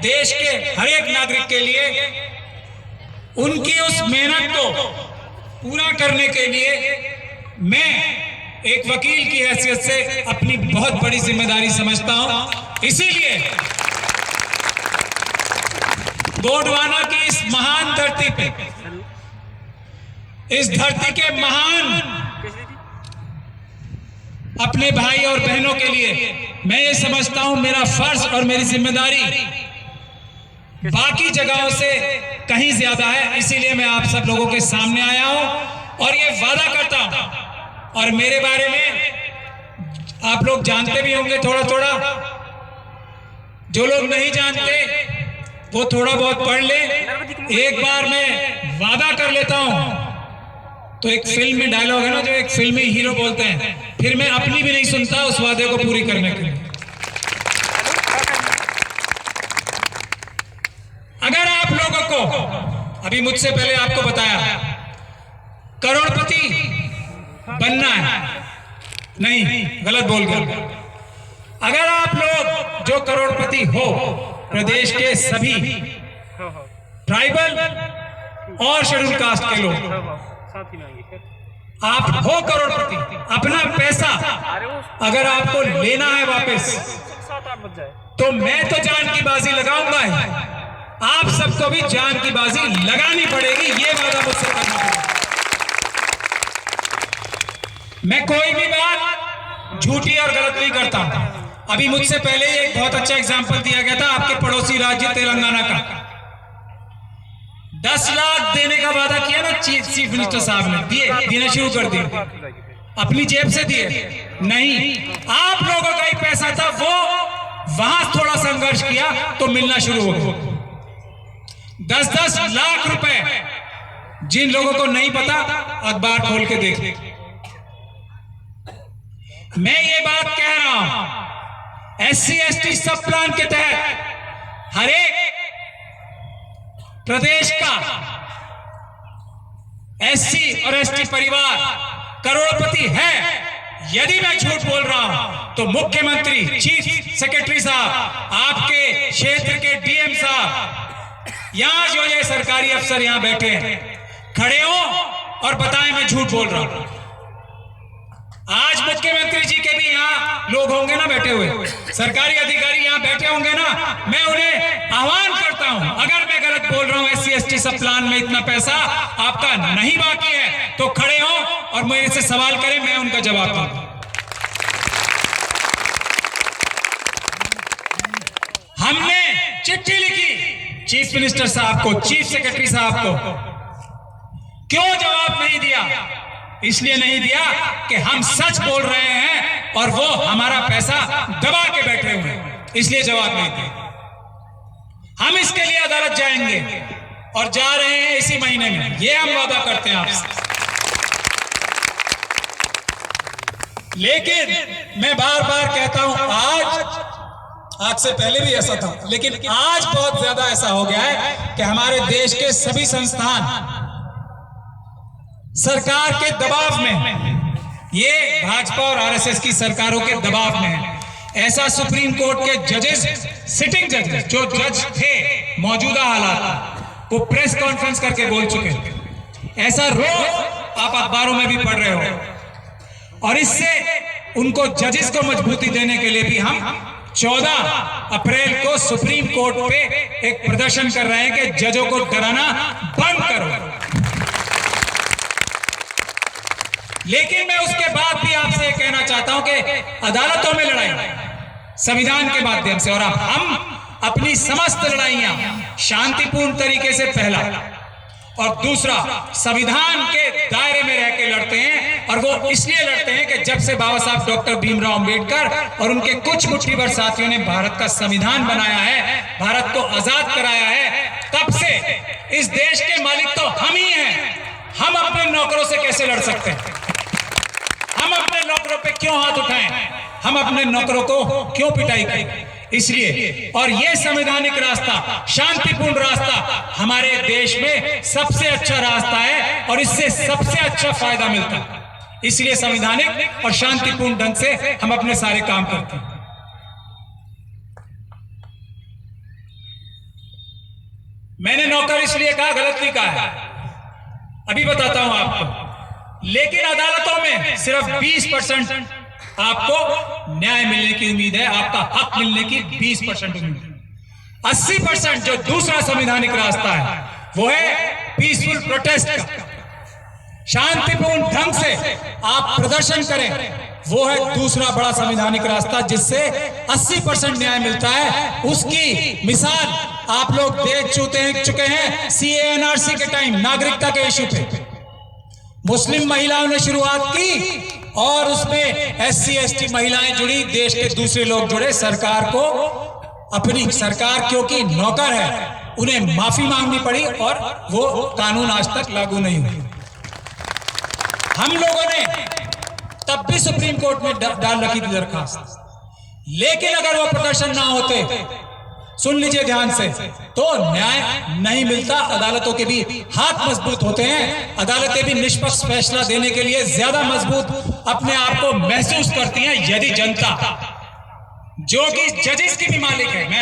देश के हर एक नागरिक के लिए उनकी उस मेहनत को पूरा करने के लिए मैं एक वकील की हैसियत से अपनी बहुत बड़ी जिम्मेदारी समझता हूं। इसीलिए गोंडवाना की इस महान धरती पे, इस धरती के महान अपने भाई और बहनों के लिए मैं ये समझता हूं मेरा फर्ज और मेरी जिम्मेदारी बाकी जगहों से कहीं ज्यादा है। इसीलिए मैं आप सब लोगों के सामने आया हूं और ये वादा करता हूं। और मेरे बारे में आप लोग जानते भी होंगे थोड़ा थोड़ा, जो लोग नहीं जानते वो थोड़ा बहुत पढ़ ले। एक बार मैं वादा कर लेता हूं, तो एक फिल्म में डायलॉग है ना, जो एक फिल्मी हीरो बोलते हैं, फिर मैं अपनी भी नहीं सुनता उस वादे को पूरी करने के लिए। अगर आप लोगों को, अभी मुझसे पहले आपको बताया, करोड़पति बनना है, नहीं गलत बोल गया, अगर आप लोग जो करोड़पति हो, प्रदेश के सभी ट्राइबल और शेड्यूल कास्ट के लोग, आप हो करोड़पति, अपना पैसा अगर आपको लेना है वापस, तो मैं तो जान की बाजी लगाऊंगा ही, आप सबको भी जान की बाजी लगानी पड़ेगी। ये वादा मुझसे करना पड़ेगा। मैं कोई भी बात झूठी और गलत नहीं करता। अभी मुझसे पहले एक बहुत अच्छा एग्जाम्पल दिया गया था आपके पड़ोसी राज्य तेलंगाना का। 10 लाख देने का वादा किया ना चीफ मिनिस्टर साहब ने, दिए, देना शुरू कर दिए, अपनी जेब से दिए नहीं, आप लोगों का ही पैसा था, वो वहां थोड़ा संघर्ष किया तो मिलना शुरू हो गया। 10-10 लाख रुपए, जिन लोगों को नहीं पता अखबार खोल के देख। मैं ये बात कह रहा हूं, SC/ST सब प्लान के तहत हर एक प्रदेश का SC और ST परिवार करोड़पति है। यदि मैं झूठ बोल रहा हूं तो मुख्यमंत्री, चीफ सेक्रेटरी साहब, आपके क्षेत्र के DM साहब, यहां जो ये सरकारी अफसर यहां बैठे हैं, खड़े हो और बताएं मैं झूठ बोल रहा हूं। आज मुख्यमंत्री जी के भी यहाँ लोग होंगे ना बैठे हुए, सरकारी अधिकारी यहाँ बैठे होंगे ना, मैं उन्हें आह्वान करता हूं, अगर मैं गलत बोल रहा हूं, SC/ST सब प्लान में इतना पैसा आपका नहीं बाकी है, तो खड़े हो और मेरे से सवाल करें, मैं उनका जवाब दूंगा। हमने चिट्ठी लिखी चीफ मिनिस्टर साहब को, चीफ सेक्रेटरी साहब को, क्यों जवाब नहीं दिया? इसलिए नहीं दिया कि हम सच बोल रहे हैं और वो हमारा पैसा दबा के बैठे हुए हैं, इसलिए जवाब नहीं दिया। हम इसके लिए अदालत जाएंगे और जा रहे हैं इसी महीने में, ये हम वादा करते हैं आपसे। लेकिन मैं बार बार कहता हूं, आज से पहले भी ऐसा था, लेकिन आज बहुत ज्यादा ऐसा हो गया है कि हमारे देश के सभी संस्थान सरकार के दबाव में है। ये भाजपा और RSS की सरकारों के दबाव में है। ऐसा सुप्रीम कोर्ट के जजेस, सिटिंग जजेस, जो जज थे मौजूदा हालात, वो प्रेस कॉन्फ्रेंस करके बोल चुके। ऐसा रोज आप अखबारों में भी पढ़ रहे हो। और इससे उनको, जजेस को मजबूती देने के लिए भी हम 14 अप्रैल को सुप्रीम कोर्ट पे एक प्रदर्शन कर रहे हैं कि जजों को डराना बंद करो। लेकिन मैं उसके बाद भी आपसे यह कहना चाहता हूं कि अदालतों में लड़ाई संविधान के माध्यम से, और हम अपनी समस्त लड़ाइयां शांतिपूर्ण तरीके से, पहला, और दूसरा संविधान के दायरे में रह के लड़ते हैं। और वो इसलिए लड़ते हैं कि जब से बाबा साहब डॉक्टर भीमराव अंबेडकर और उनके कुछ मुट्ठीभर साथियों ने भारत का संविधान बनाया है, भारत को आजाद कराया है, तब से इस देश के मालिक तो हम ही हैं। हम अपने नौकरों से कैसे लड़ सकते हैं? हम अपने नौकरों पे क्यों हाथ उठाएं? हम अपने नौकरों को क्यों पिटाई करें? इसलिए, और ये संवैधानिक रास्ता, शांतिपूर्ण रास्ता हमारे देश में सबसे अच्छा रास्ता है और इससे सबसे अच्छा फायदा मिलता है। इसलिए संवैधानिक और शांतिपूर्ण ढंग से हम अपने सारे काम करते हैं। मैंने नौकर इसलिए कहा, गलत नहीं कहा है, अभी बताता हूं आपको। लेकिन अदालतों में सिर्फ 20% आपको न्याय मिलने की उम्मीद है, आपका हक मिलने की 20% उम्मीद है। 80% जो दूसरा संवैधानिक रास्ता है वो है पीसफुल प्रोटेस्ट का, शांतिपूर्ण ढंग से आप प्रदर्शन करें, वो है दूसरा बड़ा संवैधानिक रास्ता जिससे 80% न्याय मिलता है। उसकी मिसाल आप लोग देख चुके हैं CANRC के टाइम, नागरिकता के इश्यू पे मुस्लिम महिलाओं ने शुरुआत की और उसमें SC ST महिलाएं जुड़ी, देश के दूसरे लोग जुड़े। सरकार को अपनी सरकार क्योंकि नौकर है, उन्हें माफी मांगनी पड़ी और वो कानून आज तक लागू नहीं हुई। हम लोगों ने तब भी सुप्रीम कोर्ट में डाल रखी थी दरखास्त, लेकिन अगर वो प्रदर्शन ना होते, सुन लीजिए ध्यान से, तो न्याय नहीं मिलता। अदालतों के भी हाथ मजबूत होते हैं, अदालतें भी निष्पक्ष फैसला देने के लिए ज्यादा मजबूत अपने आप को महसूस करती हैं यदि जनता, जो कि जजेस की भी मालिक है। मैं